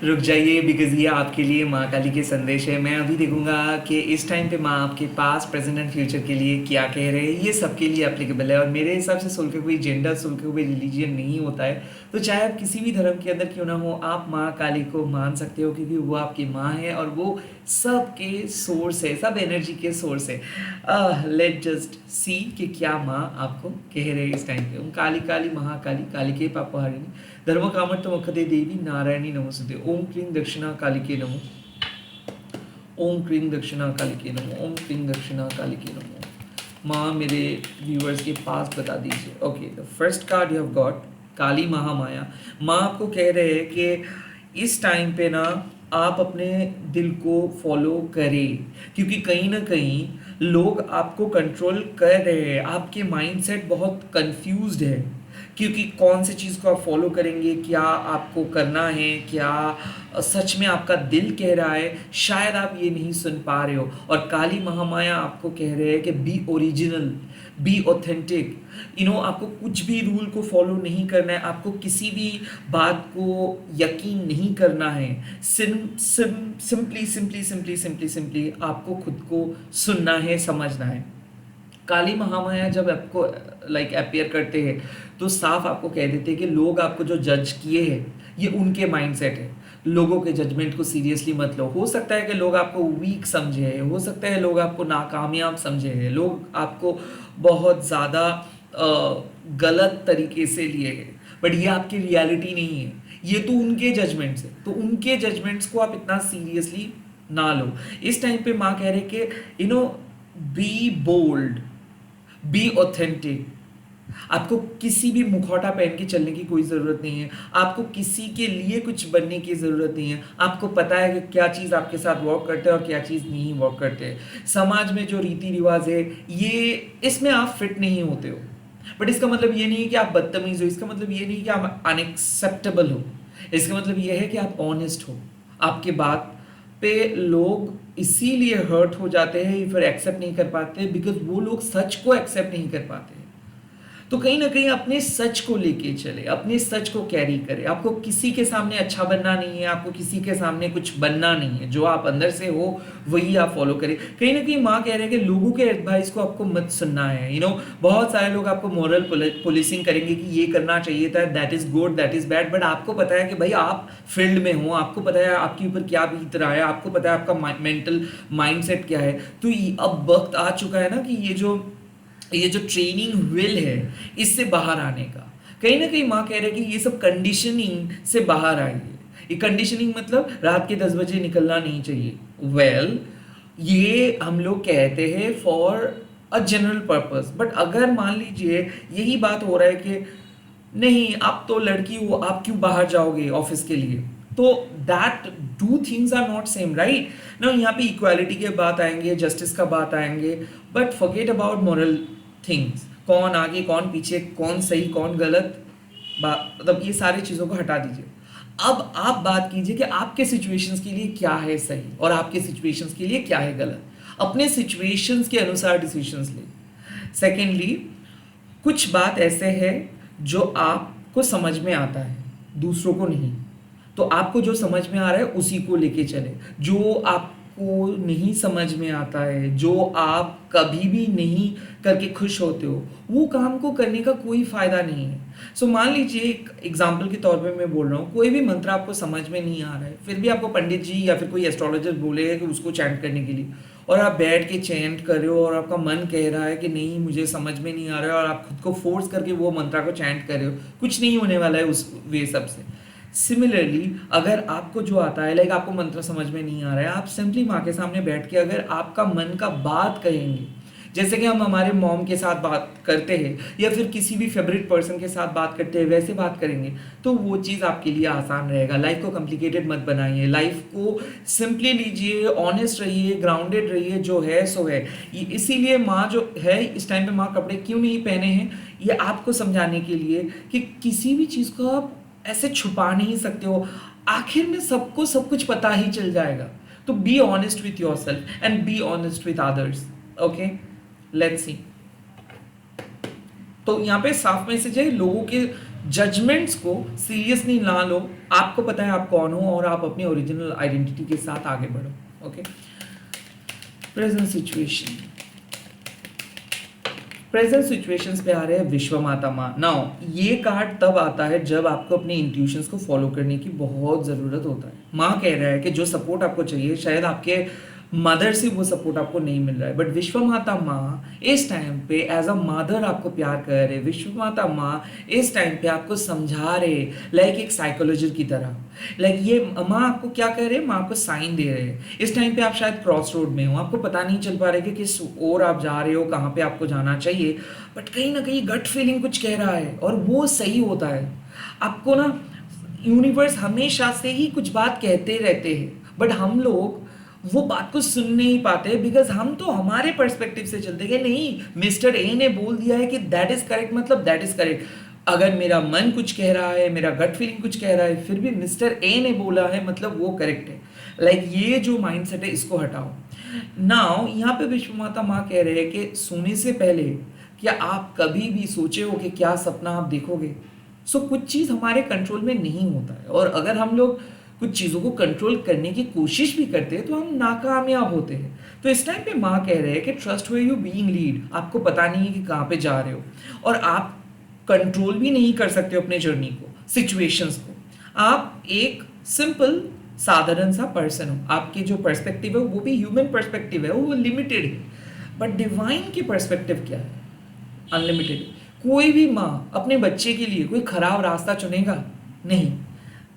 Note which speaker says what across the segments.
Speaker 1: रुक जाइए, बिकॉज ये आपके लिए माँ काली के संदेश है। मैं अभी देखूंगा कि इस टाइम पे माँ आपके पास प्रेजेंट एंड फ्यूचर के लिए क्या कह रहे हैं। ये सबके लिए एप्लीकेबल है और मेरे हिसाब से सोल का कोई जेंडर, सोल का कोई रिलीजियन नहीं होता है। तो चाहे आप किसी भी धर्म के अंदर क्यों ना हो, आप माँ काली को मान सकते हो क्योंकि वो आपकी माँ है और वो सबके सोर्स है, सब एनर्जी के सोर्स है। लेट जस्ट सी कि क्या माँ आपको कह रहे हैं इस टाइम पे। ओम काली काली महाकाली कालिके पापहारिणी धर्म कामर्थमोक्षदे देवी नारायणी नमोस्तुते। ओम क्लीं दक्षिणा कालिके नमो। ओम क्लीं दक्षिणा कालिके नमो। ओम क्लीं दक्षिणा कालिके नमो। माँ मेरे व्यूअर्स के पास बता दीजिए। Okay, the first card you have got Kali Mahamaya. माँ आपको कह रहे हैं कि इस टाइम पे ना आप अपने दिल को फॉलो करें, क्योंकि कहीं ना कहीं लोग आपको कंट्रोल कर रहे हैं। आपके माइंडसेट बहुत कंफ्यूज्ड है, क्योंकि कौन सी चीज़ को आप फॉलो करेंगे, क्या आपको करना है, क्या सच में आपका दिल कह रहा है, शायद आप ये नहीं सुन पा रहे हो। और काली महामाया आपको कह रहे हैं कि बी ओरिजिनल, बी ऑथेंटिक। आपको कुछ भी रूल को फॉलो नहीं करना है, आपको किसी भी बात को यकीन नहीं करना है। Simply simply simply simply simply आपको खुद को सुनना है, समझना है। काली महामाया जब आपको अपियर करते हैं तो साफ आपको कह देते हैं कि लोग आपको जो जज किए हैं ये उनके माइंडसेट है। लोगों के जजमेंट को सीरियसली मत लो। हो सकता है कि लोग आपको वीक समझे हैं, हो सकता है लोग आपको नाकामयाब समझे हैं, लोग आपको बहुत ज़्यादा गलत तरीके से लिए हैं, बट ये आपकी रियलिटी नहीं है। ये तो उनके जजमेंट्स है, तो उनके जजमेंट्स को आप इतना सीरियसली ना लो। इस टाइम पे माँ कह रहे कि बी बोल्ड, बी ऑथेंटिक। आपको किसी भी मुखौटा पहन के चलने की कोई ज़रूरत नहीं है। आपको किसी के लिए कुछ बनने की ज़रूरत नहीं है। आपको पता है कि क्या चीज़ आपके साथ वर्क करते हैं और क्या चीज़ नहीं वर्क करते। समाज में जो रीति रिवाज है ये, इसमें आप फिट नहीं होते हो, बट इसका मतलब ये नहीं है कि आप बदतमीज हो। इसका मतलब ये नहीं कि आप अनएक्सेप्टेबल हो। इसका मतलब ये है कि आप ऑनेस्ट हो। आपके बात पे लोग इसीलिए हर्ट हो जाते हैं, फिर एक्सेप्ट नहीं कर पाते, बिकॉज वो लोग सच को एक्सेप्ट नहीं कर पाते। तो कहीं ना कहीं अपने सच को लेके चले, अपने सच को कैरी करें। आपको किसी के सामने अच्छा बनना नहीं है, आपको किसी के सामने कुछ बनना नहीं है। जो आप अंदर से हो वही आप फॉलो करें। कहीं ना कहीं माँ कह रहे हैं कि लोगों के एडवाइस को आपको मत सुनना है। बहुत सारे लोग आपको मॉरल पुलिसिंग करेंगे कि ये करना चाहिए था, that is good, that is bad, but आपको पता है कि भाई आप फील्ड में हो, आपको पता है आपके ऊपर क्या बीत रहा है, आपको पता है आपका मेंटल माइंडसेट क्या है। तो अब वक्त आ चुका है ना कि ये जो ट्रेनिंग व्हील है इससे बाहर आने का। कहीं ना कहीं माँ कह रहे हैं कि ये सब कंडीशनिंग से बाहर आइए। ये कंडीशनिंग मतलब रात के 10 बजे निकलना नहीं चाहिए। ये हम लोग कहते हैं for a general purpose, but अगर मान लीजिए यही बात हो रहा है कि नहीं आप तो लड़की हो, आप क्यों बाहर जाओगे ऑफिस के लिए, तो that do things are not same, right ना। यहाँ पे इक्वालिटी के बात आएंगे, जस्टिस का बात आएंगे, but forget about moral things. कौन आगे कौन पीछे, कौन सही कौन गलत, मतलब ये सारी चीज़ों को हटा दीजिए। अब आप बात कीजिए कि आपके सिचुएशंस के लिए क्या है सही और आपके सिचुएशंस के लिए क्या है गलत। अपने सिचुएशंस के अनुसार डिसीजंस ले। सेकेंडली, कुछ बात ऐसे है जो आपको समझ में आता है, दूसरों को नहीं। तो आपको जो समझ में आ रहा है उसी को लेके चले। जो आपको नहीं समझ में आता है, जो आप कभी भी नहीं करके खुश होते हो, वो काम को करने का कोई फायदा नहीं है। सो मान लीजिए एक एग्जाम्पल के तौर पे मैं बोल रहा हूँ, कोई भी मंत्र आपको समझ में नहीं आ रहा है, फिर भी आपको पंडित जी या फिर कोई एस्ट्रोलॉजर बोलेगा कि उसको चैंट करने के लिए, और आप बैठ के चैंट कर रहे हो और आपका मन कह रहा है कि नहीं मुझे समझ में नहीं आ रहा है, और आप खुद को फोर्स करके वो मंत्रा को चैंट कर रहे हो, कुछ नहीं होने वाला है उस वे सब से। सिमिलरली अगर आपको जो आता है, आपको मंत्र समझ में नहीं आ रहा है, आप सिंपली माँ के सामने बैठ के अगर आपका मन का बात कहेंगे, जैसे कि हम हमारे मॉम के साथ बात करते हैं या फिर किसी भी फेवरेट पर्सन के साथ बात करते हैं, वैसे बात करेंगे, तो वो चीज़ आपके लिए आसान रहेगा। लाइफ को कॉम्प्लिकेटेड मत बनाइए, लाइफ को सिंपली लीजिए, ऑनेस्ट रहिए, ग्राउंडेड रहिए, जो है सो है। इसीलिए माँ जो है इस टाइम पे माँ कपड़े क्यों नहीं पहने हैं, ये आपको समझाने के लिए कि किसी भी चीज़ को आप ऐसे छुपा नहीं सकते हो। आखिर में सबको सब कुछ पता ही चल जाएगा। तो be honest with your self and be honest with others. Okay, let's see. तो यहाँ पे साफ मैसेज है, लोगों के जजमेंट्स को सीरियसली ना लो, आपको पता है आप कौन हो और आप अपनी ओरिजिनल आइडेंटिटी के साथ आगे बढ़ो। Okay, present situation, present situations पे आ रहे हैं विश्व माता माँ। नाउ ये कार्ड तब आता है जब आपको अपने इंट्यूशंस को फॉलो करने की बहुत ज़रूरत होता है। माँ कह रहा है कि जो सपोर्ट आपको चाहिए शायद आपके मदर से वो सपोर्ट आपको नहीं मिल रहा है, बट विश्व माता माँ इस टाइम पे एज अ मदर आपको प्यार कर रहे, विश्व माता माँ इस टाइम पे आपको समझा रहे, लाइक एक साइकोलॉजिस्ट की तरह। लाइक ये माँ आपको क्या कह रहे हैं, माँ आपको साइन दे रहे हैं। इस टाइम पे आप शायद क्रॉस रोड में हो, आपको पता नहीं चल पा रहा है कि किस ओर आप जा रहे हो, कहाँ पे आपको जाना चाहिए, बट कहीं ना कहीं गट फीलिंग कुछ कह रहा है और वो सही होता है। आपको ना यूनिवर्स हमेशा से ही कुछ बात कहते रहते हैं, बट हम लोग वो बात को सुन नहीं पाते बिकॉज हम तो हमारे पर्सपेक्टिव से चलते हैं। नहीं, मिस्टर ए ने बोल दिया है कि दैट इज करेक्ट, मतलब दैट इज करेक्ट। अगर मेरा मन कुछ कह रहा है, मेरा गट फीलिंग कुछ कह रहा है, फिर भी मिस्टर ए ने बोला है मतलब वो करेक्ट है। लाइक ये जो माइंडसेट है इसको हटाओ। नाउ यहाँ पे विश्व माता माँ कह रहे हैं कि सोने से पहले क्या आप कभी भी सोचे हो कि क्या सपना आप देखोगे। सो कुछ चीज़ हमारे कंट्रोल में नहीं होता है, और अगर हम लोग कुछ चीज़ों को कंट्रोल करने की कोशिश भी करते हैं तो हम नाकामयाब होते हैं। तो इस टाइम पे माँ कह रहे हैं कि trust where you being lead. आपको पता नहीं है कि कहाँ पे जा रहे हो, और आप कंट्रोल भी नहीं कर सकते हो अपने जर्नी को, सिचुएशंस को। आप एक सिंपल साधारण सा पर्सन हो, आपके जो पर्सपेक्टिव है वो भी ह्यूमन पर्सपेक्टिव है, वो लिमिटेड है, बट डिवाइन की पर्सपेक्टिव क्या है, अनलिमिटेड। कोई भी माँ अपने बच्चे के लिए कोई खराब रास्ता चुनेगा नहीं।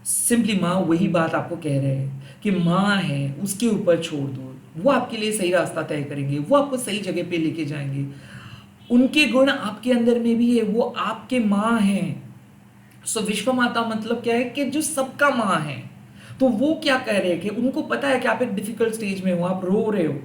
Speaker 1: सिंपली माँ वही बात आपको कह रहे हैं कि माँ है, उसके ऊपर छोड़ दो, वो आपके लिए सही रास्ता तय करेंगे, वो आपको सही जगह पे लेके जाएंगे। उनके गुण आपके अंदर में भी है, वो आपके माँ हैं। सो विश्व माता मतलब क्या है कि जो सबका माँ है। तो वो क्या कह रहे हैं कि उनको पता है कि आप एक डिफिकल्ट स्टेज में हो, आप रो रहे हो,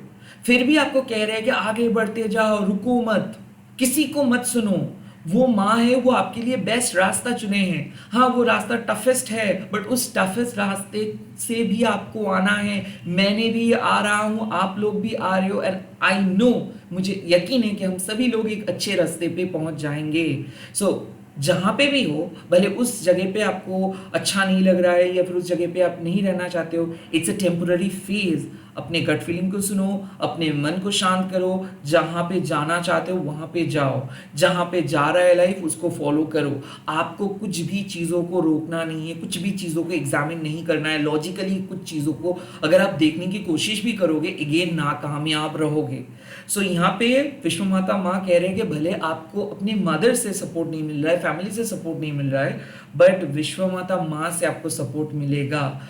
Speaker 1: फिर भी आपको कह रहे हैं कि आगे बढ़ते जाओ, रुको मत, किसी को मत सुनो। वो माँ है, वो आपके लिए बेस्ट रास्ता चुने हैं। हाँ, वो रास्ता टफेस्ट है, बट उस टफेस्ट रास्ते से भी आपको आना है। मैंने भी आ रहा हूँ, आप लोग भी आ रहे हो, एंड आई नो, मुझे यकीन है कि हम सभी लोग एक अच्छे रास्ते पे पहुंच जाएंगे। सो जहाँ पे भी हो, भले उस जगह पे आपको अच्छा नहीं लग रहा है या फिर उस जगह पे आप नहीं रहना चाहते हो, इट्स अ टेम्पोररी फेज। अपने गट फीलिंग को सुनो, अपने मन को शांत करो, जहाँ पे जाना चाहते हो वहाँ पे जाओ, जहाँ पे जा रहा है लाइफ उसको फॉलो करो। आपको कुछ भी चीज़ों को रोकना नहीं है, कुछ भी चीज़ों को एग्जामिन नहीं करना है लॉजिकली। कुछ चीज़ों को अगर आप देखने की कोशिश भी करोगे, अगेन नाकामयाब रहोगे। सो यहाँ पे विश्व माता माँ कह रहे हैं कि भले आपको अपनी मदर से सपोर्ट नहीं मिल रहा है, फैमिली से सपोर्ट नहीं मिल रहा है, बट विश्व माता माँ से आपको सपोर्ट मिलेगा।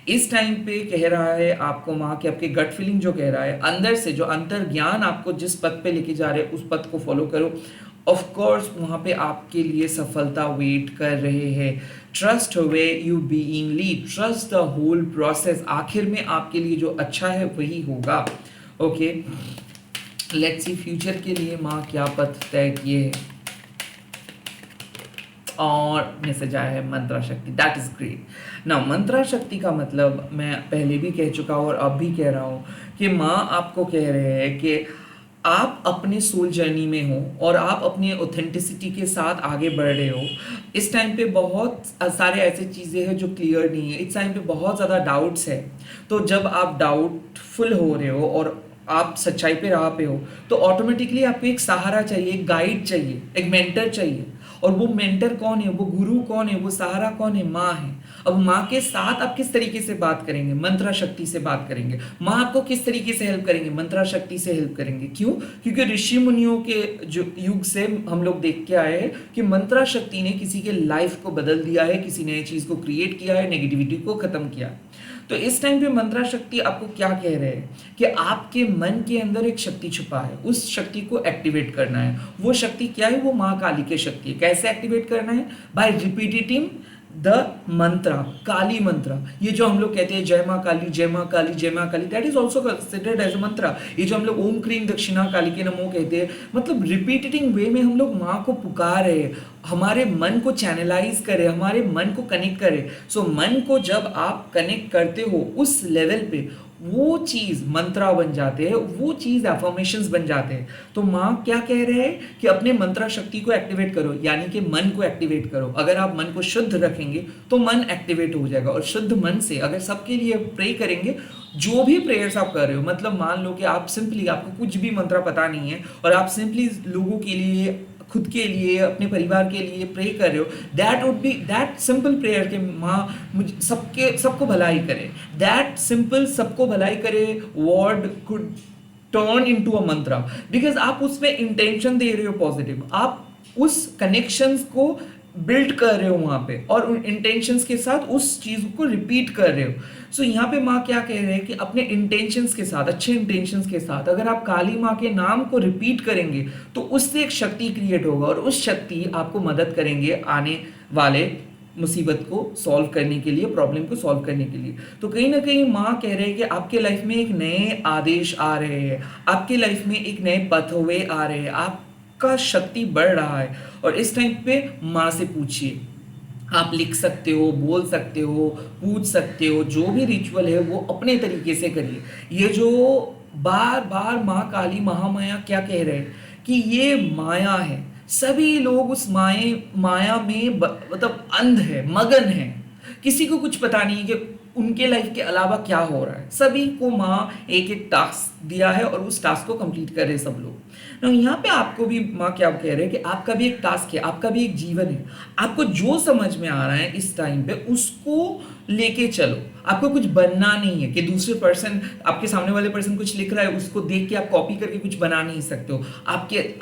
Speaker 1: इस टाइम पे कह रहा है आपको माँ के, आपके गट फीलिंग जो कह रहा है, अंदर से जो अंतर ज्ञान आपको जिस पथ पे लेके जा रहे हैं उस पथ को फॉलो करो। ऑफ कोर्स वहाँ पे आपके लिए सफलता वेट कर रहे हैं। Trust way you being lead, trust the whole process. आखिर में आपके लिए जो अच्छा है वही होगा। ओके, लेट्स सी फ्यूचर के लिए माँ क्या पथ तय किए है। और मैसेज आया है मंत्रा शक्ति, दैट इज ग्रेट। ना मंत्रा शक्ति का मतलब मैं पहले भी कह चुका हूँ और अब भी कह रहा हूँ कि माँ आपको कह रहे हैं कि आप अपने सोल जर्नी में हो और आप अपनी ऑथेंटिसिटी के साथ आगे बढ़ रहे हो। इस टाइम पे बहुत सारे ऐसे चीज़ें हैं जो क्लियर नहीं है, इस टाइम पे बहुत ज़्यादा डाउट्स है। तो जब आप डाउटफुल हो रहे हो और आप सच्चाई पे राह पे हो, तो ऑटोमेटिकली आपको एक सहारा चाहिए, एक गाइड चाहिए, एक मेंटर चाहिए। और वो मेंटर कौन है, वो गुरु कौन है, वो सहारा कौन है, माँ है। अब माँ के साथ आप किस तरीके से बात करेंगे, मंत्रा शक्ति से बात करेंगे। माँ आपको किस तरीके से हेल्प करेंगे, मंत्रा शक्ति से हेल्प करेंगे। क्यों? क्योंकि ऋषि मुनियों के जो युग से हम लोग देख के आए हैं कि मंत्रा शक्ति ने किसी के लाइफ को बदल दिया है, किसी नई चीज को क्रिएट किया है, नेगेटिविटी को खत्म किया। तो इस टाइम पे मंत्रा शक्ति आपको क्या कह रहे हैं कि आपके मन के अंदर एक शक्ति छुपा है, उस शक्ति को एक्टिवेट करना है। वो शक्ति क्या है? वो माँ काली की शक्ति है। कैसे एक्टिवेट करना है? बाय रिपीटिंग द मंत्रा, काली मंत्रा। ये जो हम लोग कहते हैं जय माँ काली, जय माँ काली, जय माँ Kali, that is also considered as a mantra. ये जो हम लोग ओम क्रीम दक्षिणा काली के नमो कहते हैं, मतलब रिपीटिंग वे में हम लोग माँ को पुकार रहे हैं। हमारे मन को चैनलाइज करे, हमारे मन को कनेक्ट करे। सो मन को जब आप कनेक्ट करते हो उस लेवल पे, वो चीज़ मंत्रा बन जाते हैं, वो चीज़ एफर्मेशंस बन जाते हैं। तो माँ क्या कह रहे हैं कि अपने मंत्रा शक्ति को एक्टिवेट करो, यानी कि मन को एक्टिवेट करो। अगर आप मन को शुद्ध रखेंगे तो मन एक्टिवेट हो जाएगा, और शुद्ध मन से अगर सबके लिए प्रे करेंगे, जो भी प्रेयर्स आप कर रहे हो, मतलब मान लो कि आप सिंपली, आपको कुछ भी मंत्रा पता नहीं है और आप सिंपली लोगों के लिए, खुद के लिए, अपने परिवार के लिए प्रे कर रहे हो, that would be that simple prayer के माँ मुझे सबको भलाई करे, दैट सिंपल सबको भलाई करे word could turn into a Mantra, because आप उसमें इंटेंशन दे रहे हो पॉजिटिव, आप उस कनेक्शंस को बिल्ड कर रहे हो वहां पे, और उन इंटेंशंस के साथ उस चीज को रिपीट कर रहे हो। सो यहाँ पे माँ क्या कह रहे हैं कि अपने इंटेंशंस के साथ, अच्छे इंटेंशंस के साथ अगर आप काली माँ के नाम को रिपीट करेंगे तो उससे एक शक्ति क्रिएट होगा, और उस शक्ति आपको मदद करेंगे आने वाले मुसीबत को सॉल्व करने के लिए, प्रॉब्लम को सॉल्व करने के लिए। तो कहीं ना कहीं माँ कह रहे हैं कि आपके लाइफ में एक नए आदेश आ रहे हैं, आपके लाइफ में एक नए पथवे आ रहे हैं, आपका शक्ति बढ़ रहा है। और इस टाइम पे माँ से पूछिए, आप लिख सकते हो, बोल सकते हो, पूछ सकते हो, जो भी रिचुअल है वो अपने तरीके से करिए। ये जो बार बार माँ काली महामाया क्या कह रहे हैं कि ये माया है, सभी लोग उस माया में मतलब अंध है, मगन है, किसी को कुछ पता नहीं कि उनके लाइफ के अलावा क्या हो रहा है। सभी को माँ एक एक टास्क दिया है और उस टास्क को कंप्लीट कर रहे हैं सब लोग। ना यहाँ पे आपको भी माँ क्या कह रहे हैं कि आपका भी एक टास्क है, आपका भी एक जीवन है, आपको जो समझ में आ रहा है इस टाइम पे उसको लेके चलो। आपको कुछ बनना नहीं है कि दूसरे पर्सन, आपके सामने वाले पर्सन कुछ लिख रहा है उसको देख के आप कॉपी करके कुछ बना नहीं सकते हो।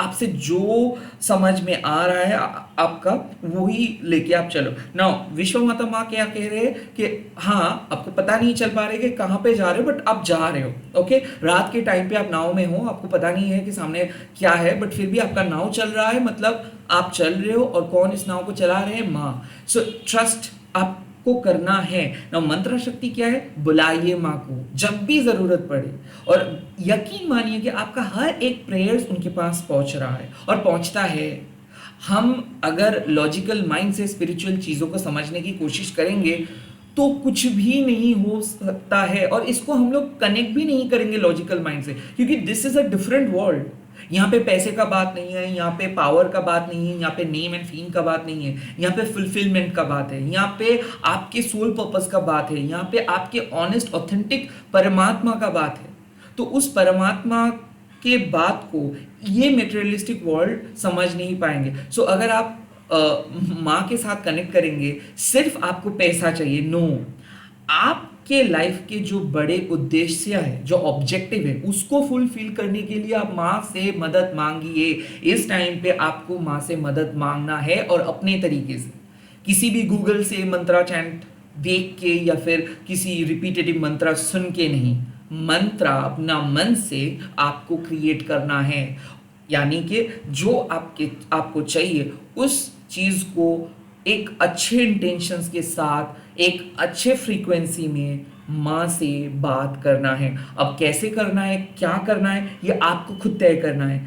Speaker 1: आपसे जो समझ में आ रहा है आपका, वही लेके आप चलो ना। विश्व माता माँ क्या कह रहे हैं कि हाँ, आपको पता नहीं चल पा रहे कि कहाँ पे जा रहे हो, बट आप जा रहे हो। ओके, रात के टाइम पे आप नाव में हो, आपको पता नहीं है कि सामने क्या है, बट फिर भी आपका नाव चल रहा है, मतलब आप चल रहे हो। और कौन इस नाव को चला रहे हैं? माँ। सो ट्रस्ट आपको करना है ना। मंत्र शक्ति क्या है? बुलाइए माँ को जब भी जरूरत पड़े, और यकीन मानिए कि आपका हर एक प्रेयर्स उनके पास पहुंच रहा है और पहुंचता है। हम अगर लॉजिकल माइंड से स्पिरिचुअल चीजों को समझने की कोशिश करेंगे तो कुछ भी नहीं हो सकता है, और इसको हम लोग कनेक्ट भी नहीं करेंगे लॉजिकल माइंड से, क्योंकि this is a different world. यहाँ पे पैसे का बात नहीं है, यहाँ पे पावर का बात नहीं है, यहाँ पे नेम एंड फेम का बात नहीं है, यहाँ पे फुलफिलमेंट का बात है, यहाँ पे आपके सोल पर्पस का बात है, यहाँ पे आपके ऑनेस्ट ऑथेंटिक परमात्मा का बात है। तो उस परमात्मा के बात को ये मेटेरियलिस्टिक वर्ल्ड समझ नहीं पाएंगे। सो अगर आप माँ के साथ कनेक्ट करेंगे, सिर्फ आपको पैसा चाहिए, नो, आपके लाइफ के जो बड़े उद्देश्य है, जो ऑब्जेक्टिव है, उसको फुलफिल करने के लिए आप माँ से मदद मांगिए। इस टाइम पे आपको माँ से मदद मांगना है, और अपने तरीके से, किसी भी गूगल से मंत्रा चैंट देख के या फिर किसी रिपीटेटिव मंत्रा सुन के नहीं, मंत्रा अपना मन से आपको क्रिएट करना है। यानी कि जो आपको चाहिए उस चीज को एक अच्छे इंटेंशंस के साथ, एक अच्छे फ्रीक्वेंसी में माँ से बात करना है। अब कैसे करना है, क्या करना है, ये आपको खुद तय करना है।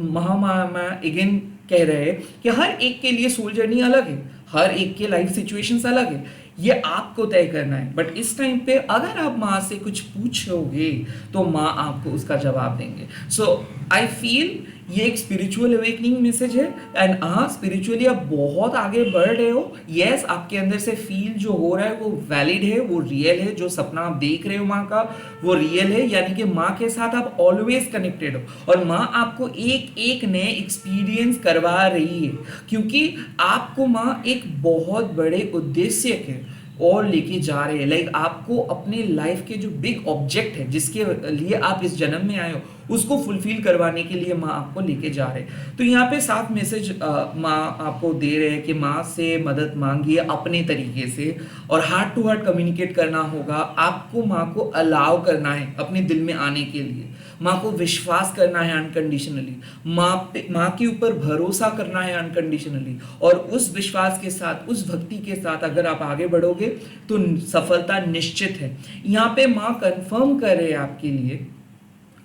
Speaker 1: महामाया अगेन कह रहे हैं कि हर एक के लिए सोल जर्नी अलग है, हर एक के लाइफ सिचुएशंस अलग है, ये आपको तय करना है। बट इस टाइम पे अगर आप माँ से कुछ पूछोगे तो माँ आपको उसका जवाब देंगे। सो आई फील ये एक स्पिरिचुअल अवेकनिंग मैसेज है, एंड हाँ, स्पिरिचुअली आप बहुत आगे बढ़ रहे हो। यस, आपके अंदर से फील जो हो रहा है वो वैलिड है, वो रियल है। जो सपना आप देख रहे हो माँ का, वो रियल है, यानी कि माँ के साथ आप ऑलवेज कनेक्टेड हो, और माँ आपको एक एक नए एक्सपीरियंस करवा रही है, क्योंकि आपको माँ एक बहुत बड़े उद्देश्य के और लेके जा रहे हैं। लाइक आपको अपने लाइफ के जो बिग ऑब्जेक्ट है, जिसके लिए आप इस जन्म में आए हो, उसको फुलफिल करवाने के लिए माँ आपको लेके जा रहे हैं। तो यहाँ पे साफ मैसेज माँ आपको दे रहे हैं कि माँ से मदद मांगिए अपने तरीके से, और हार्ट टू हार्ट कम्युनिकेट करना होगा। आपको माँ को अलाउ करना है अपने दिल में आने के लिए, माँ को विश्वास करना है अनकंडीशनली, माँ के ऊपर भरोसा करना है अनकंडीशनली, और उस विश्वास के साथ, उस भक्ति के साथ अगर आप आगे बढ़ोगे तो सफलता निश्चित है। यहाँ पे माँ कंफर्म कर रहे हैं आपके लिए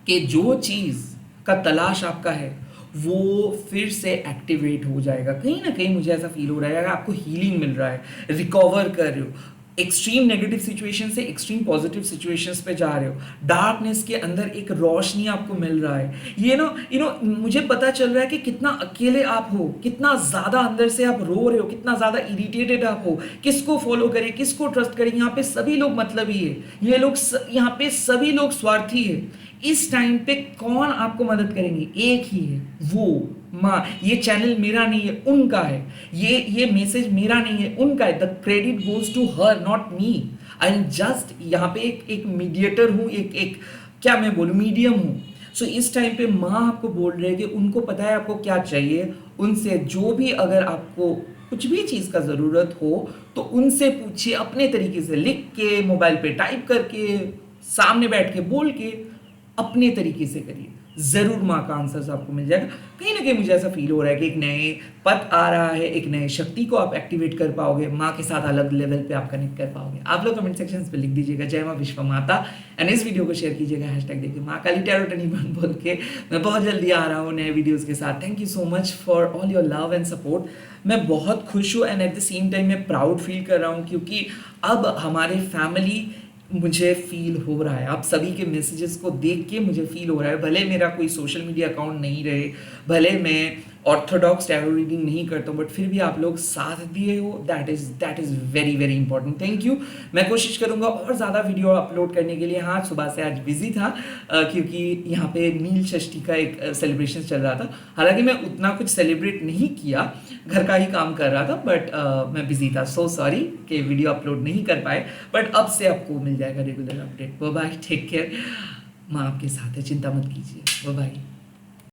Speaker 1: कि जो चीज का तलाश आपका है वो फिर से एक्टिवेट हो जाएगा। कहीं ना कहीं मुझे ऐसा फील हो रहा है कि आपको हीलिंग मिल रहा है, रिकवर कर रहे हो, एक्सट्रीम नेगेटिव सिचुएशन से एक्सट्रीम पॉजिटिव सिचुएशंस पे जा रहे हो, डार्कनेस के अंदर एक रोशनी आपको मिल रहा है। ये मुझे पता चल रहा है कि कितना अकेले आप हो, कितना ज़्यादा अंदर से आप रो रहे हो, कितना ज़्यादा इरिटेटेड आप हो, किसको फॉलो करें, किसको ट्रस्ट करें। यहाँ पे सभी लोग मतलबी है, यहाँ पे सभी लोग स्वार्थी है। इस टाइम पे कौन आपको मदद करेंगे? एक ही है, वो माँ। ये चैनल मेरा नहीं है, उनका है। ये मैसेज मेरा नहीं है, उनका है। The credit goes to her, not me. I am just यहाँ पे एक मीडिएटर हूँ, एक क्या मैं बोलूँ, मीडियम हूँ। सो इस टाइम पे माँ आपको बोल रहे हैं कि उनको पता है आपको क्या चाहिए। उनसे जो भी, अगर आपको कुछ भी चीज़ का ज़रूरत हो तो उनसे पूछिए, अपने तरीके से लिख के, मोबाइल पे टाइप करके, सामने बैठ के बोल के, अपने तरीके से करिए। ज़रूर माँ का आंसर आपको मिल जाएगा। कहीं ना कहीं मुझे ऐसा फील हो रहा है कि एक नए पथ आ रहा है, एक नए शक्ति को आप एक्टिवेट कर पाओगे, माँ के साथ अलग लेवल पे आप कनेक्ट कर पाओगे। आप लोग कमेंट सेक्शन पे लिख दीजिएगा जय माँ विश्व माता, एंड इस वीडियो को शेयर कीजिएगा हैशटैग देखिए माँ काली टैरो टनी बोल के। मैं बहुत जल्दी आ रहा हूँ नए वीडियोज़ के साथ। Thank you so much for all your love and support. मैं बहुत खुश हूँ and at the same time मैं प्राउड फील कर रहा हूँ, क्योंकि अब हमारे फैमिली, मुझे फील हो रहा है, आप सभी के मैसेजेस को देख के मुझे फील हो रहा है, भले मेरा कोई सोशल मीडिया अकाउंट नहीं रहे, भले मैं ऑर्थोडॉक्स टैरो रीडिंग नहीं करता हूँ, बट फिर भी आप लोग साथ दिए हो। That is very very important. Thank you. मैं कोशिश करूँगा और ज़्यादा वीडियो अपलोड करने के लिए। हाँ, सुबह से आज बिजी था क्योंकि यहाँ पे नील षष्ठी का एक सेलिब्रेशन चल रहा था। हालांकि मैं उतना कुछ सेलिब्रेट नहीं किया, घर का ही काम कर रहा था, बट मैं बिजी था। सो सॉरी कि वीडियो अपलोड नहीं कर पाए, बट अब से आपको मिल जाएगा regular update. Bye bye, take care. माँ आपके साथ है, चिंता मत कीजिए। Bye bye.